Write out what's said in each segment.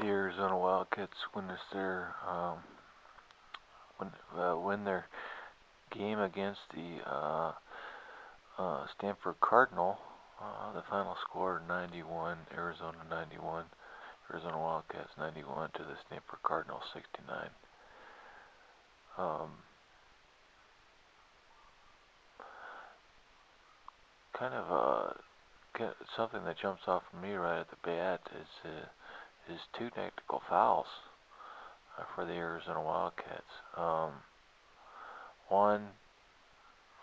The Arizona Wildcats win their game against the Stanford Cardinal. The final score 91, Arizona 91, Arizona Wildcats 91 to the Stanford Cardinal 69. Um, kind of something that jumps off of me right at the bat is two technical fouls for the Arizona Wildcats. One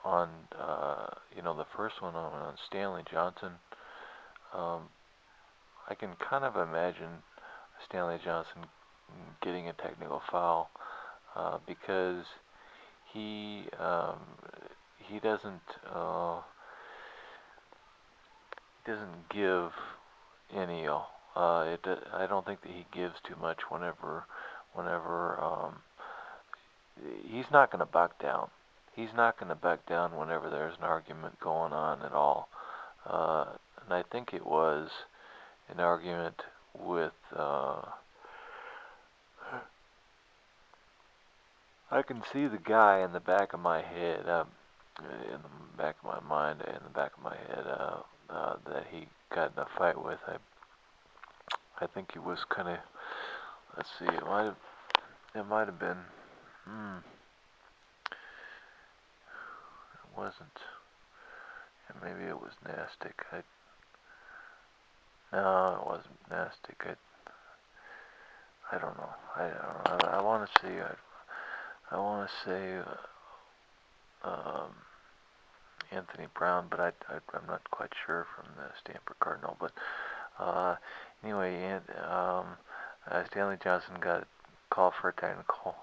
on the first one on Stanley Johnson. I can kind of imagine Stanley Johnson getting a technical foul because he doesn't give any. I don't think that he gives too much whenever he's not going to back down. He's not going to back down whenever there's an argument going on at all. And I think it was an argument with. I can see the guy in the back of my head, in the back of my mind, in the back of my head, that he got in a fight with. I think he was kind of. Let's see. It might have been. It wasn't. Maybe it was Nastic. No, it wasn't Nastic. I don't know. I don't know. I want to see. I want to say Anthony Brown, but I'm not quite sure from the Stanford Cardinal. But anyway, Stanley Johnson got called for a technical.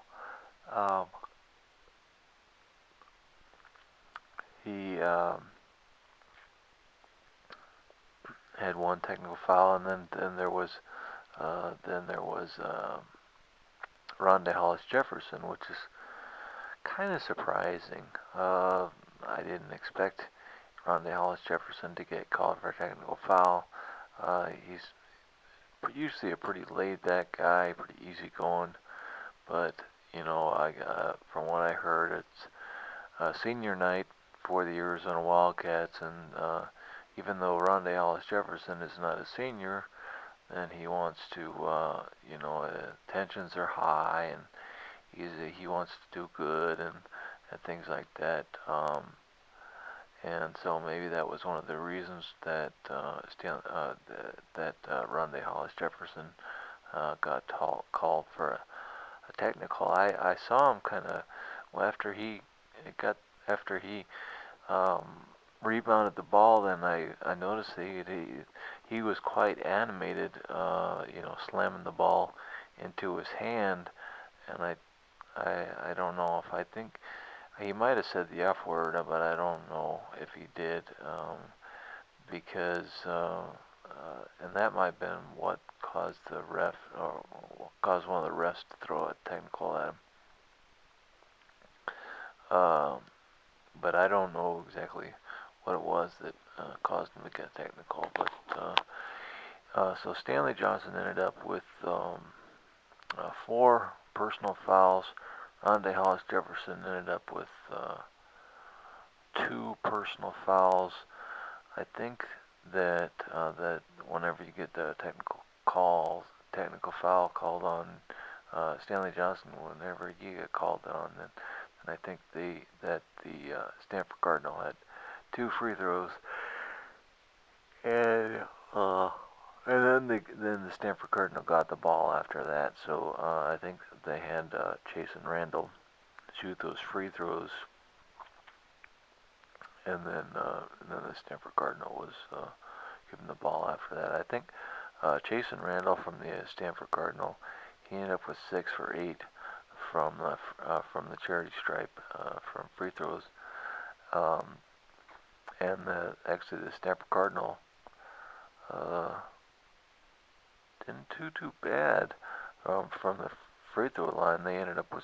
He had one technical foul, and then there was Rondé Hollis-Jefferson, which is kind of surprising. I didn't expect Rondé Hollis-Jefferson to get called for a technical foul. He's usually a pretty laid-back guy, pretty easygoing, but from what I heard, it's senior night for the Arizona Wildcats, and even though Rondé Hollis-Jefferson is not a senior, and he wants to, tensions are high, and he wants to do good, and things like that. And so maybe that was one of the reasons that Rondé Hollis-Jefferson got called for a technical. I saw him kind of after he rebounded the ball. Then I noticed he was quite animated, slamming the ball into his hand, and I don't know if I think he might have said the F word, but I don't know if he did, because and that might have been what caused the ref or caused one of the refs to throw a technical at him. But I don't know exactly what it was that caused him to get technical. But so Stanley Johnson ended up with 4 personal fouls. Rondé Hollis-Jefferson ended up with 2 personal fouls. I think that whenever you get the technical foul called on Stanley Johnson, whenever you get called on, then I think that the Stanford Cardinal had 2 free throws, and then the Stanford Cardinal got the ball after that. So I think they had Jason Randall shoot those free throws, and then the Stanford Cardinal was given the ball after that. I think Jason Randall from the Stanford Cardinal, he ended up with 6 for 8 from the charity stripe from free throws, and actually the Stanford Cardinal didn't do too bad from the free throw line. They ended up with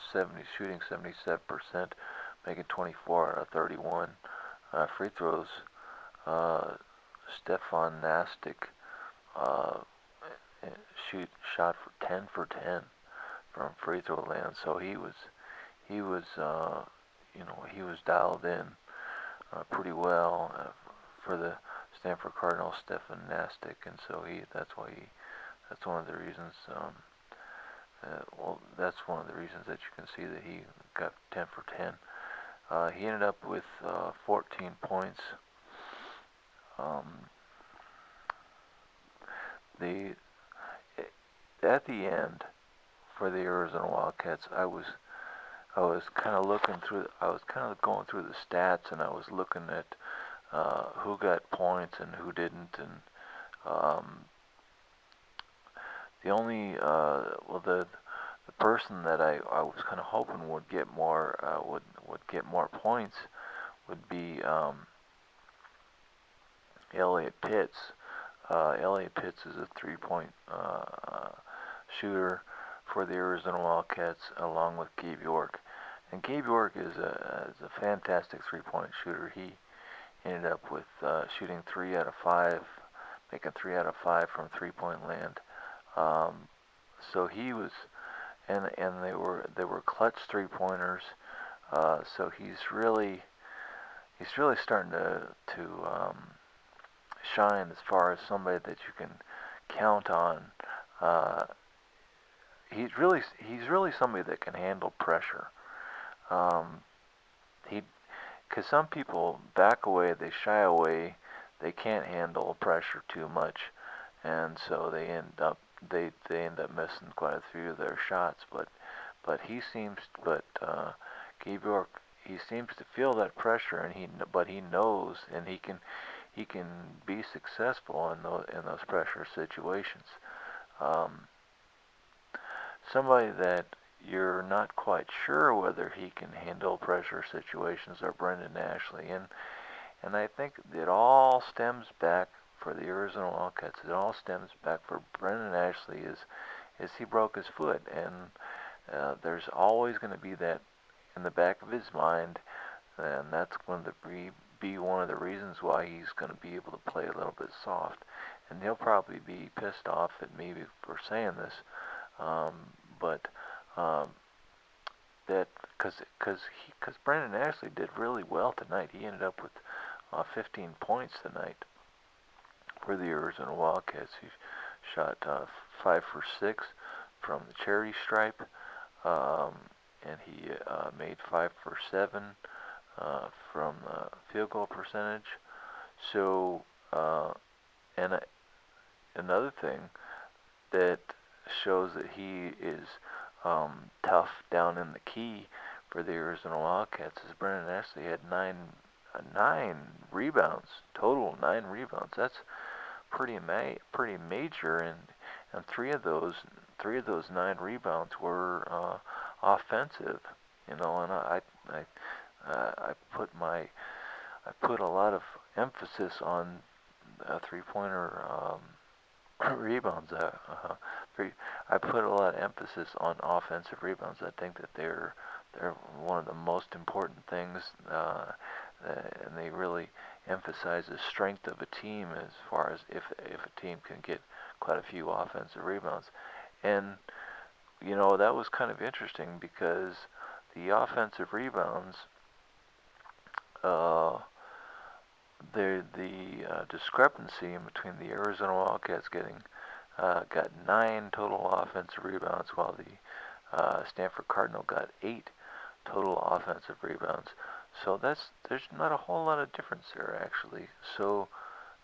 shooting 77%, making 24 out of 31 free throws. Stefan Nastic shoot shot for 10 for 10 from free throw land. So he was he was dialed in pretty well for the Stanford Cardinal, Stefan Nastic, and so that's one of the reasons. That's one of the reasons that you can see that he got 10 for 10. He ended up with 14 points. The At the end for the Arizona Wildcats, I was kind of going through the stats, and I was looking at who got points and who didn't, and the only the person that I was kind of hoping would get more get more points would be Elliot Pitts. Elliot Pitts is a 3-point shooter for the Arizona Wildcats, along with Gabe York. And Gabe York is a fantastic 3-point shooter. He ended up with shooting 3 out of 5, making 3 out of 5 from 3-point land. So he was, and they were clutch 3-pointers. So he's really starting to shine as far as somebody that you can count on. He's really somebody that can handle pressure. Because some people back away, they shy away, they can't handle pressure too much, and so they end up missing quite a few of their shots. But Gabe York, he seems to feel that pressure, and he knows, and he can be successful in those pressure situations. Somebody that you're not quite sure whether he can handle pressure situations are Brendan Ashley, and I think it all stems back for the Arizona Wildcats. It all stems back for Brendan Ashley is he broke his foot, and there's always going to be that in the back of his mind, and that's going to be one of the reasons why he's going to be able to play a little bit soft. And he'll probably be pissed off at me for saying this, but that because Brendan Ashley did really well tonight. He ended up with 15 points tonight for the Arizona Wildcats. He shot 5 for 6 from the charity stripe, and he made 5 for 7 from field goal percentage. So, and another thing that shows that he is tough down in the key for the Arizona Wildcats is Brendan Ashley had nine rebounds total, 9 rebounds. That's pretty major, and three of those 9 rebounds were offensive. And I put a lot of emphasis on 3-pointer rebounds. I put a lot of emphasis on offensive rebounds. I think that they're one of the most important things, and they really emphasize the strength of a team as far as if a team can get quite a few offensive rebounds. And that was kind of interesting because the offensive rebounds, the discrepancy in between the Arizona Wildcats got 9 total offensive rebounds, while the Stanford Cardinal got 8 total offensive rebounds. So there's not a whole lot of difference there actually. So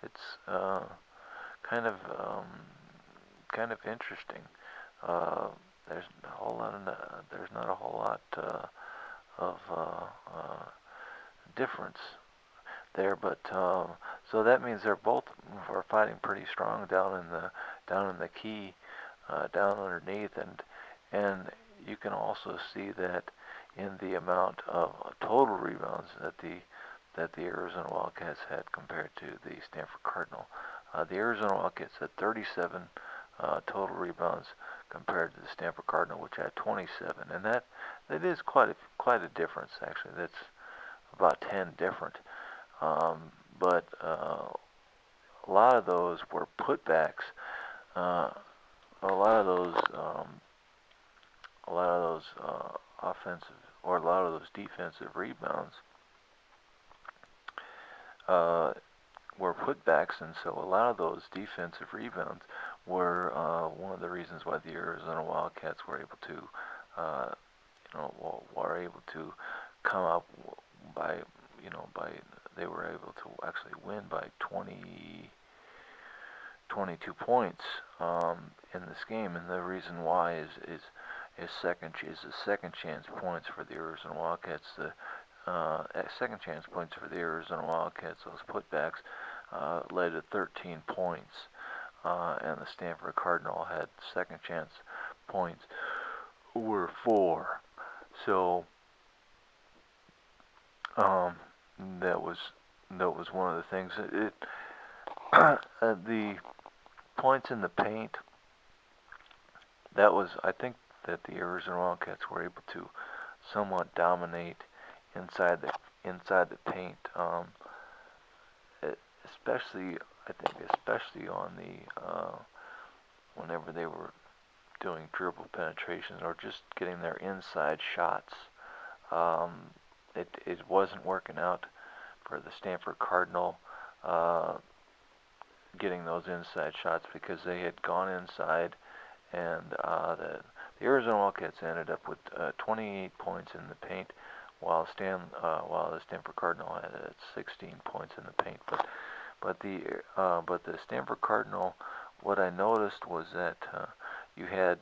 it's kind of interesting. There's not a whole lot of difference there, but so that means they're both are fighting pretty strong down in the key, down underneath, and you can also see that in the amount of total rebounds that the Arizona Wildcats had compared to the Stanford Cardinal. The Arizona Wildcats had 37 total rebounds compared to the Stanford Cardinal, which had 27, and that is quite a difference actually. That's about 10 different. But a lot of those were putbacks a lot of those offensive or a lot of those defensive rebounds uh, were putbacks, and so a lot of those defensive rebounds were one of the reasons why the Arizona Wildcats were able to, uh, were able to come up by, by they were able to actually win by 22 points in this game, and the reason why is the second chance points for the Arizona Wildcats. The second chance points for the Arizona Wildcats, those putbacks, led to 13 points, and the Stanford Cardinal had second chance points were 4. So um, that was one of the things. The points in the paint. I think that the Arizona Wildcats were able to somewhat dominate inside the paint. Especially, I think, especially on whenever they were doing dribble penetrations or just getting their inside shots. It wasn't working out for the Stanford Cardinal getting those inside shots because they had gone inside, and the Arizona Wildcats ended up with 28 points in the paint, while the Stanford Cardinal had 16 points in the paint. But the Stanford Cardinal, what I noticed was that you had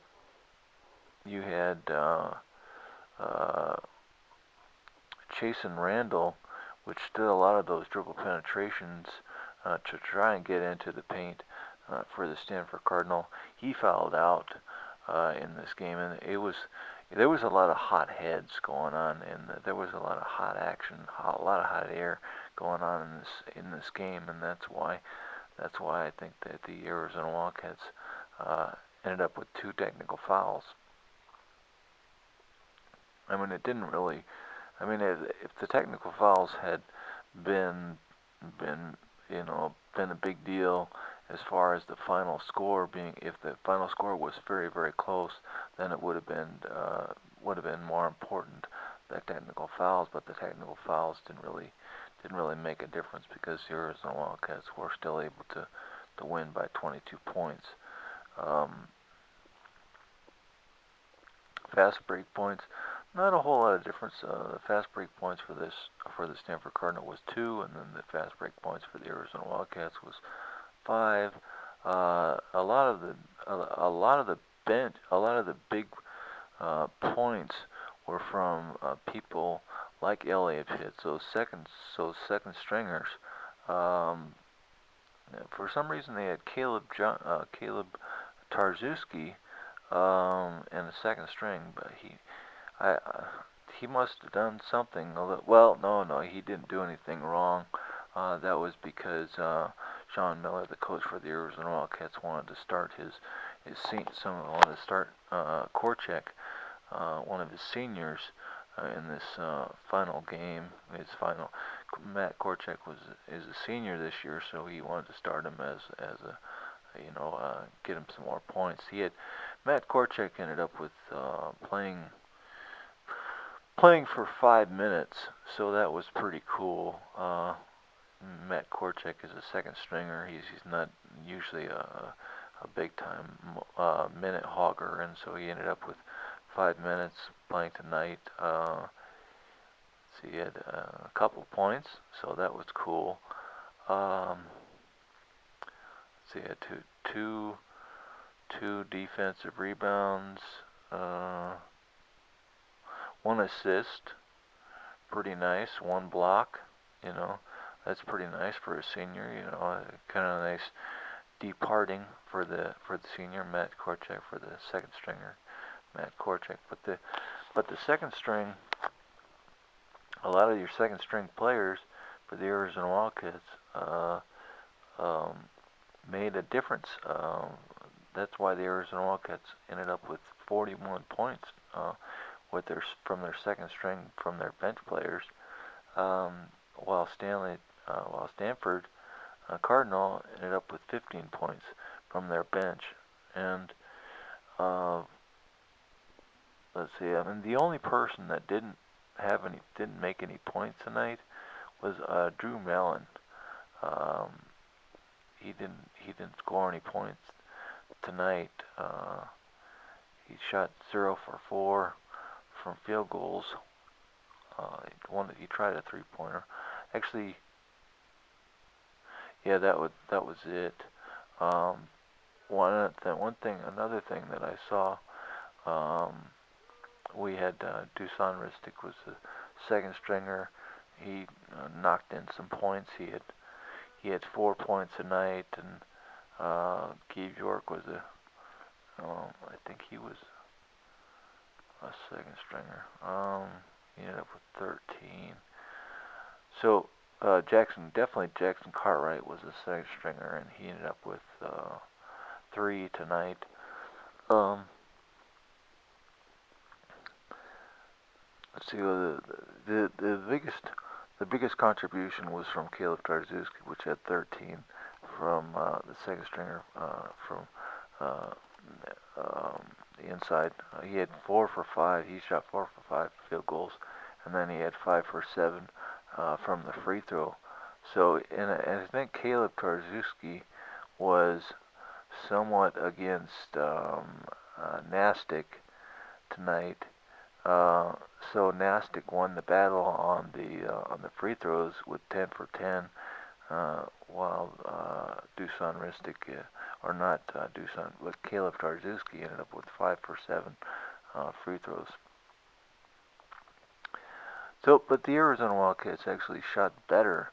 Chase and Randall, which did a lot of those dribble penetrations to try and get into the paint for the Stanford Cardinal. He fouled out in this game, and there was a lot of hot heads going on, and there was a lot of hot action, a lot of hot air going on in this game, and that's why I think that the Arizona Wildcats ended up with 2 technical fouls. I mean, it didn't really. I mean, if the technical fouls had been been a big deal as far as the final score being, if the final score was very, very close, then it would have been more important, the technical fouls. But the technical fouls didn't really make a difference because the Arizona Wildcats were still able to win by 22 points. Fast break points, not a whole lot of difference. The fast break points for the Stanford Cardinal was 2, and then the fast break points for the Arizona Wildcats was 5. A lot of the big points were from people like Elliott Pitts, those second stringers. For some reason, they had Caleb Tarczewski in the second string, but he must have done something. Well, no, he didn't do anything wrong. That was because Sean Miller, the coach for the Arizona Wildcats, wanted to start Korchek, one of his seniors, in this final game. Matt Korchek is a senior this year, so he wanted to start him as a get him some more points. Matt Korchek ended up with playing for 5 minutes, so that was pretty cool. Matt Korchek is a second stringer. He's not usually a big time minute hogger, and so he ended up with 5 minutes playing tonight. So he had a couple points, so that was cool. So he had two defensive rebounds, 1 assist, pretty nice. 1 block, that's pretty nice for a senior. Kind of nice departing for the senior Matt Korchek, for the second stringer Matt Korchek. But the second string, a lot of your second string players for the Arizona Wildcats made a difference. That's why the Arizona Wildcats ended up with 41 points from their second string, from their bench players, while Stanford Cardinal ended up with 15 points from their bench. And let's see. I mean, the only person that didn't make any points tonight was Drew Mellon. Um, he didn't score any points tonight. He shot 0 for 4 from field goals. He tried a three-pointer. Actually, yeah, that was it. Um, another thing that I saw. Um, we had Dusan Ristic was the second stringer. He knocked in some points. He had 4 points tonight, and Gabe York was I think he was a second stringer. He ended up with 13. So Jackson-Cartwright was the second stringer, and he ended up with 3 tonight. Um, let's see. The biggest contribution was from Caleb Tarczewski, which had 13 from the second stringer from uh, the inside. He had 4 for 5. He shot 4 for 5 field goals, and then he had 5 for 7 from the free throw. So, and I think Caleb Tarczewski was somewhat against Nastic tonight. So Nastic won the battle on the free throws with 10 for 10, while Dusan Ristic, or not Dusan, but Caleb Tarczewski ended up with 5 for 7 free throws. So, but the Arizona Wildcats actually shot better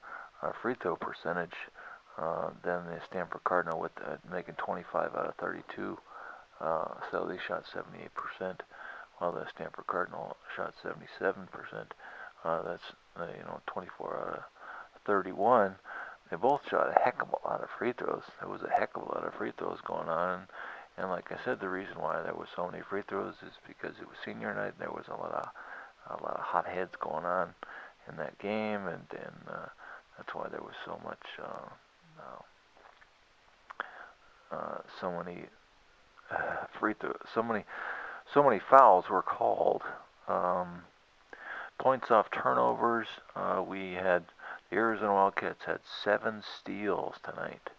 free throw percentage than the Stanford Cardinal, with making 25 out of 32. So they shot 78%. While the Stanford Cardinal shot 77%. That's 24 out of 31. They both shot a heck of a lot of free throws. There was a heck of a lot of free throws going on, and like I said, the reason why there was so many free throws is because it was senior night. And there was a lot of hot heads going on in that game, and that's why there was so much, so many free throws, so many fouls were called. Points off turnovers. The Arizona Wildcats had 7 steals tonight,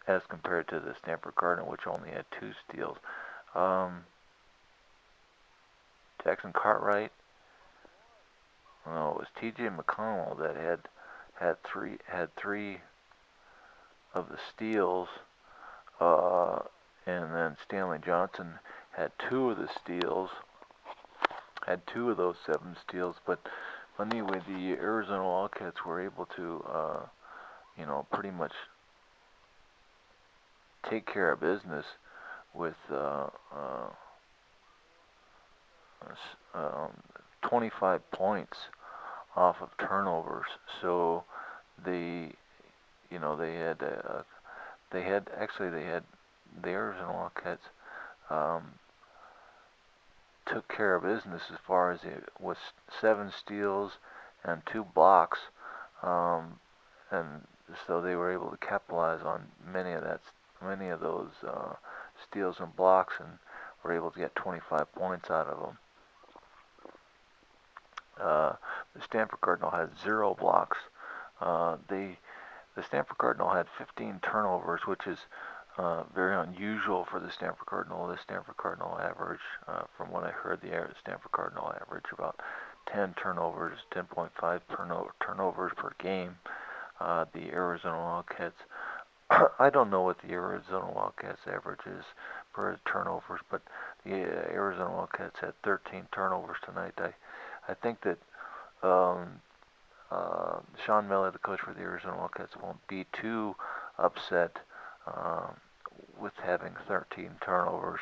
as compared to the Stanford Cardinal, which only had 2 steals. Jackson-Cartwright. No, it was T.J. McConnell that had three of the steals. And then Stanley Johnson had 2 of the steals, had 2 of those 7 steals. But anyway, the Arizona Wildcats were able to, pretty much take care of business with 25 points off of turnovers. So the Arizona Wildcats took care of business as far as it was 7 steals and 2 blocks, and so they were able to capitalize on many of those steals and blocks, and were able to get 25 points out of them. The Stanford Cardinal had 0 blocks. The Stanford Cardinal had 15 turnovers, which is very unusual for the Stanford Cardinal. The Stanford Cardinal average, from what I heard, the Stanford Cardinal average about 10 turnovers, 10.5 turnovers per game. The Arizona Wildcats, I don't know what the Arizona Wildcats average is per turnovers, but the Arizona Wildcats had 13 turnovers tonight. I think that Sean Miller, the coach for the Arizona Wildcats, won't be too upset with having 13 turnovers.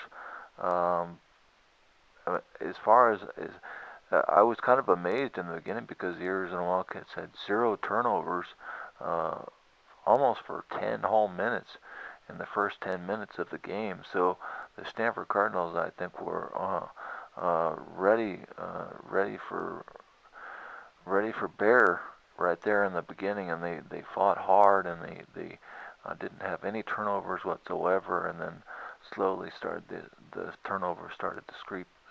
As far as I was kind of amazed in the beginning, because the Arizona Wildcats had 0 turnovers almost for 10 whole minutes in the first 10 minutes of the game. So the Stanford Cardinals, I think, were ready for bear right there in the beginning, and they fought hard, and they didn't have any turnovers whatsoever, and then slowly started the turnover started to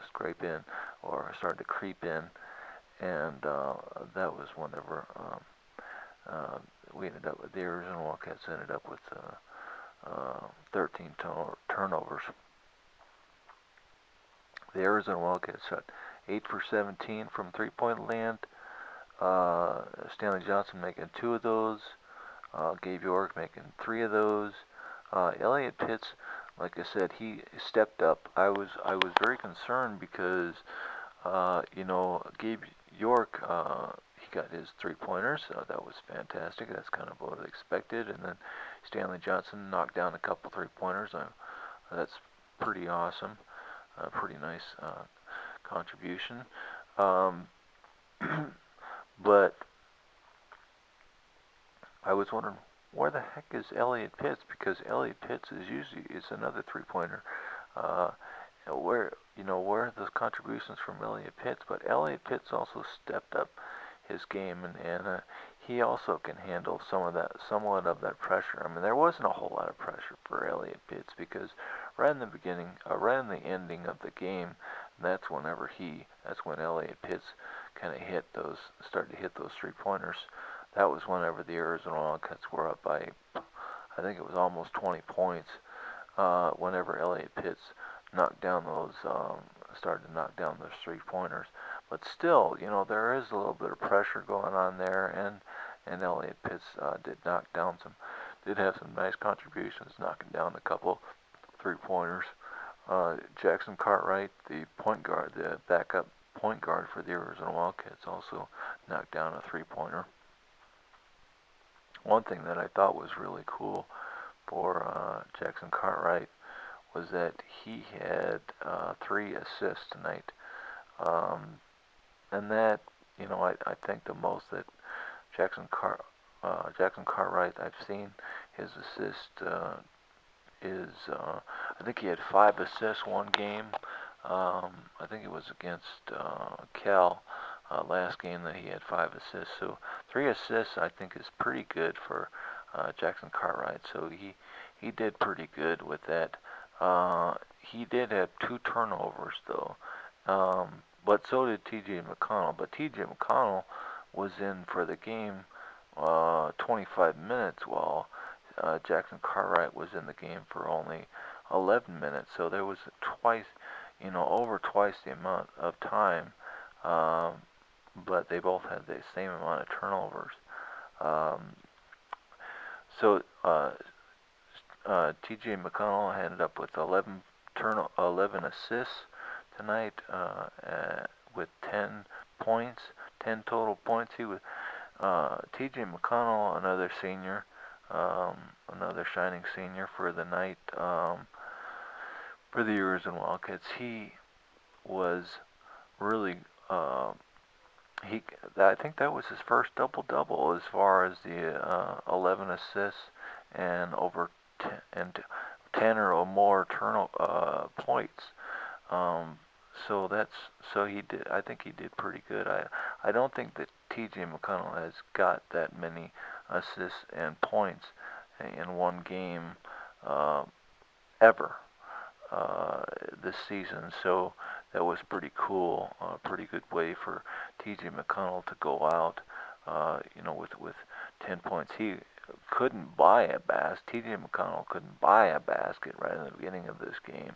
scrape in, or started to creep in, and that was whenever we ended up with the Arizona Wildcats ended up with 13 turnovers. The Arizona Wildcats shot 8 for 17 from three-point land. Stanley Johnson making 2 of those. Gabe York making 3 of those. Elliot Pitts, like I said, he stepped up. I was very concerned because Gabe York, he got his 3-pointers. That was fantastic. That's kind of what I expected. And then Stanley Johnson knocked down a couple 3-pointers. That's pretty awesome. Pretty nice contribution. But I was wondering, where the heck is Elliot Pitts? Because Elliot Pitts is another 3-pointer. Where are those contributions from Elliot Pitts? But Elliot Pitts also stepped up his game, and he also can handle somewhat of that pressure. I mean, there wasn't a whole lot of pressure for Elliot Pitts because right in the beginning, right in the ending of the game, that's when Elliot Pitts kind of started to hit those 3-pointers. That was whenever the Arizona Wildcats were up by, I think it was almost 20 points. Whenever Elliot Pitts started to knock down those 3-pointers. But still, there is a little bit of pressure going on there, and Elliot Pitts did have some nice contributions, knocking down a couple 3-pointers. Jackson-Cartwright, the backup point guard for the Arizona Wildcats, also knocked down a 3-pointer. One thing that I thought was really cool for Jackson-Cartwright was that he had 3 assists tonight. And that, I think the most that Jackson-Cartwright I've seen his assist is, I think he had 5 assists one game. I think it was against Cal last game that he had 5 assists. So 3 assists I think is pretty good for Jackson-Cartwright. So he did pretty good with that. He did have 2 turnovers though, but so did T.J. McConnell. But T.J. McConnell was in for the game 25 minutes, while Jackson-Cartwright was in the game for only 11 minutes. So there was over twice the amount of time, but they both had the same amount of turnovers. T.J. McConnell ended up with 11 assists tonight, with 10 points, 10 total points. He was T.J. McConnell, another senior, another shining senior for the night, for the Arizona Wildcats. He was really I think that was his first double-double as far as the 11 assists and over 10 or more points. So he did. I think he did pretty good. I don't think that T.J. McConnell has got that many assists and points in one game ever this season. So that was pretty cool. Pretty good way for T.J. McConnell to go out, with 10 points. He couldn't buy a basket. T.J. McConnell couldn't buy a basket right in the beginning of this game,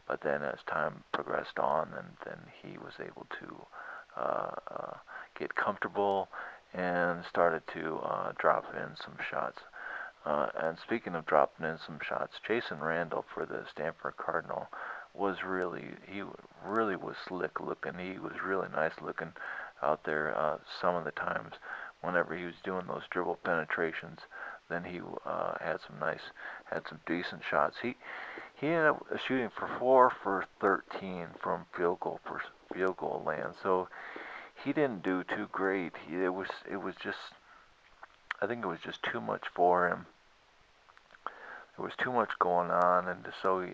but then as time progressed on, then he was able to get comfortable and started to drop in some shots. And speaking of dropping in some shots, Jason Randall for the Stanford Cardinal he really was slick looking. He was really nice looking out there. Some of the times, whenever he was doing those dribble penetrations, then he had some decent shots. He ended up shooting for 4 for 13 from field goal land. So he didn't do too great. I think it was just too much for him. There was too much going on, and so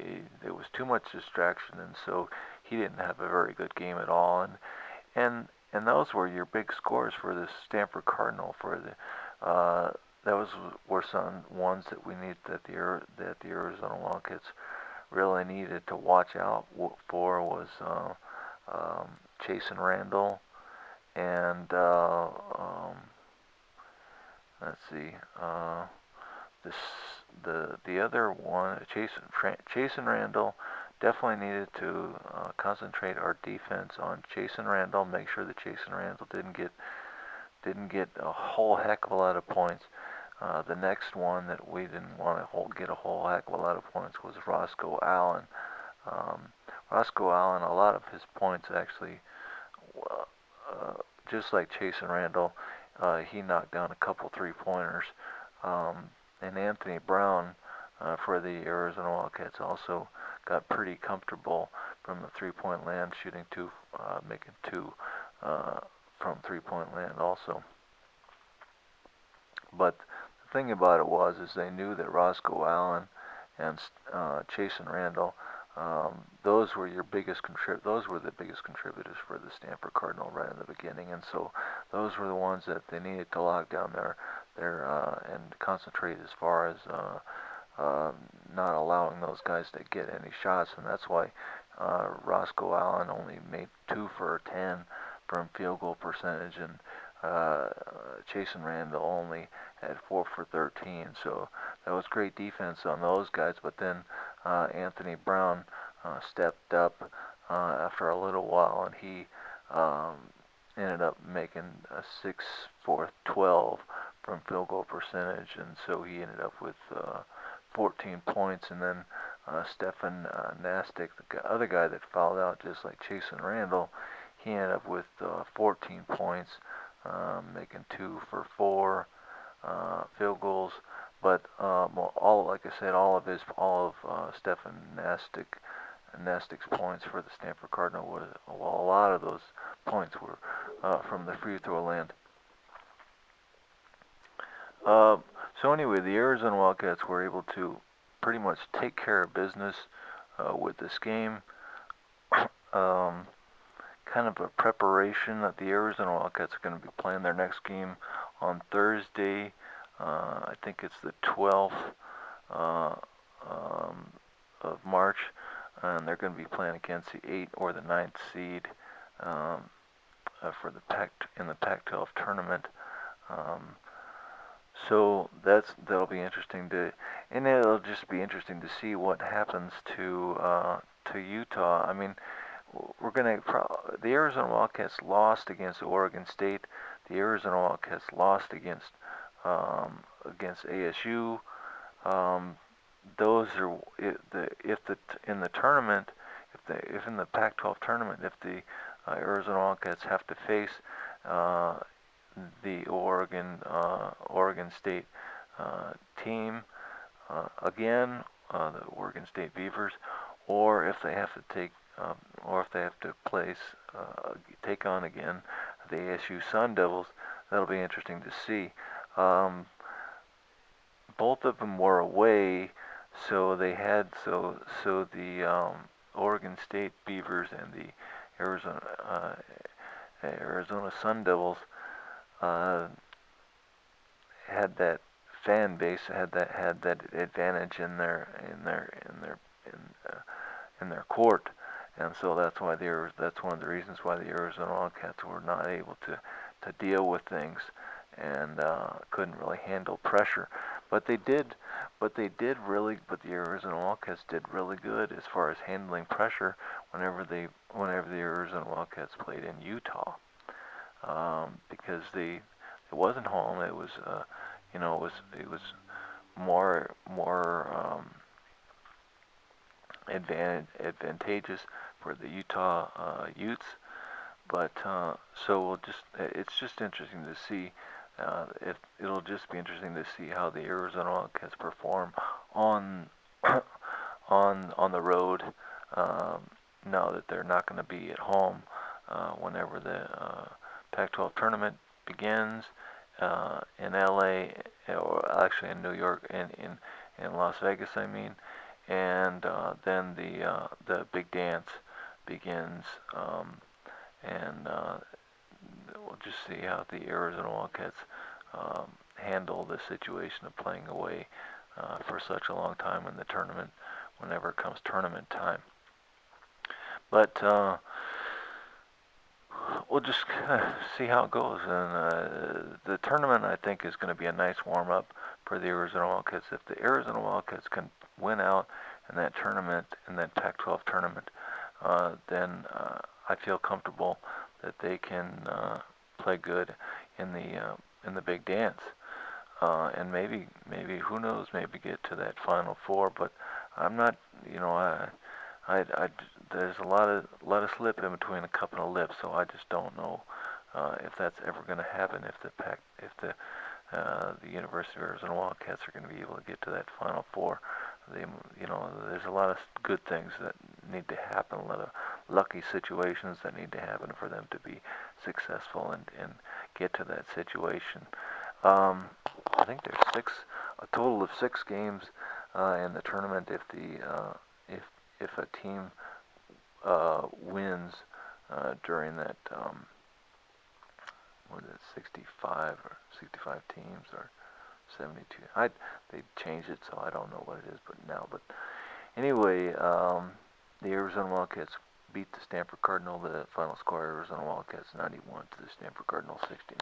there was too much distraction, and so he didn't have a very good game at all. And those were your big scores for the Stanford Cardinal. Those were some ones that we need that the Arizona Wildcats really needed to watch out for was Chase and Randall, and let's see, this the other one, Chase and Randall. Definitely needed to concentrate our defense on Chase and Randall. Make sure that Chase and Randall didn't get a whole heck of a lot of points. The next one that we didn't want to get a whole heck of a lot of points was Roscoe Allen. Um, Roscoe Allen, a lot of his points actually, uh, just like Chase and Randall, he knocked down a couple three-pointers. And Anthony Brown for the Arizona Wildcats also got pretty comfortable from the three-point land, shooting two, making two from three-point land also. But the thing about it is they knew that Roscoe Allen and Chase and Randall, those were those were the biggest contributors for the Stanford Cardinal right in the beginning, and so those were the ones that they needed to lock down their and concentrate as far as not allowing those guys to get any shots, and that's why Roscoe Allen only made 2 for 10 from field goal percentage, and Chase and Randall only had 4 for 13. So that was great defense on those guys. But then Anthony Brown stepped up after a little while, and he ended up making a 6 for 12 from field goal percentage, and so he ended up with 14 points. And then Stephen Nastic, the other guy that fouled out just like Chase and Randall, he ended up with 14 points, making 2 for 4 field goals. But like I said, all of Stephen Nastic's points for the Stanford Cardinal a lot of those points were from the free throw land. So anyway, the Arizona Wildcats were able to pretty much take care of business with this game. Kind of a preparation that the Arizona Wildcats are going to be playing their next game on Thursday. I think it's the 12th of March, and they're going to be playing against the 8th or the 9th seed for in the Pac-12 tournament. So that'll be interesting and it'll just be interesting to see what happens to Utah. I mean, the Arizona Wildcats lost against Oregon State. The Arizona Wildcats lost against ASU. Those are in the tournament, if in the Pac-12 tournament, if the Arizona Wildcats have to face the Oregon State team again, the Oregon State Beavers, or if they have to take on again the ASU Sun Devils, that'll be interesting to see. Both of them were away, so they had the Oregon State Beavers and the Arizona Sun Devils had that fan base, had that advantage in their court, and so that's one of the reasons why the Arizona Wildcats were not able to deal with things and couldn't really handle pressure. But the Arizona Wildcats did really good as far as handling pressure whenever the Arizona Wildcats played in Utah, because it wasn't home. It was it was more advantageous for the Utah Utes. But so it's just interesting to see. It'll just be interesting to see how the Arizona Wildcats perform on the road. Now that they're not going to be at home whenever the Pac-12 tournament begins in LA, or actually in New York, in Las Vegas, I mean, and then the big dance begins, and we'll just see how the Arizona Wildcats handle the situation of playing away for such a long time in the tournament whenever it comes tournament time. But we'll just kind of see how it goes. And the tournament, I think, is going to be a nice warm-up for the Arizona Wildcats. If the Arizona Wildcats can win out in that tournament, in that Pac-12 tournament, then I feel comfortable that they can play good in the big dance. And maybe who knows, maybe get to that Final Four. But I'm not, there's a lot of slip in between a couple of lips, so I just don't know if that's ever going to happen. If the University of Arizona Wildcats are going to be able to get to that Final Four. There's a lot of good things that need to happen, a lot of lucky situations that need to happen for them to be successful and get to that situation. I think there's a total of 6 games in the tournament. If a team wins during that, what is it, 65 or 65 teams or 72? They changed it, so I don't know what it is, but anyway, the Arizona Wildcats beat the Stanford Cardinal. The final score: Arizona Wildcats 91 to the Stanford Cardinal 69.